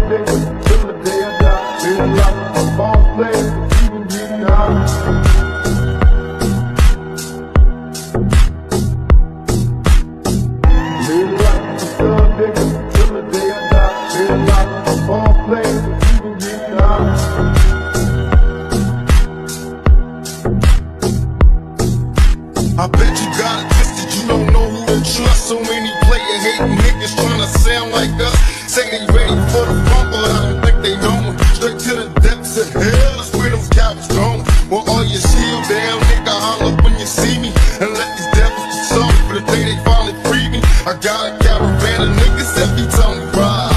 nigga till the day I die. Live like a boss player, even getting high. Live like a thug nigga till the day I die. Live like a boss player, even getting high. I bet you got it twisted, you don't know who to trust. So many player hating niggas tryna sound like us. Say they ready for the fun, but I don't think they know it. Straight to the depths of hell, that's where them cowards going. Well, all your shield down, nigga, holler when you see me. And let these devils be sorry for the day they finally free me. I got a caravan of niggas every time we ride.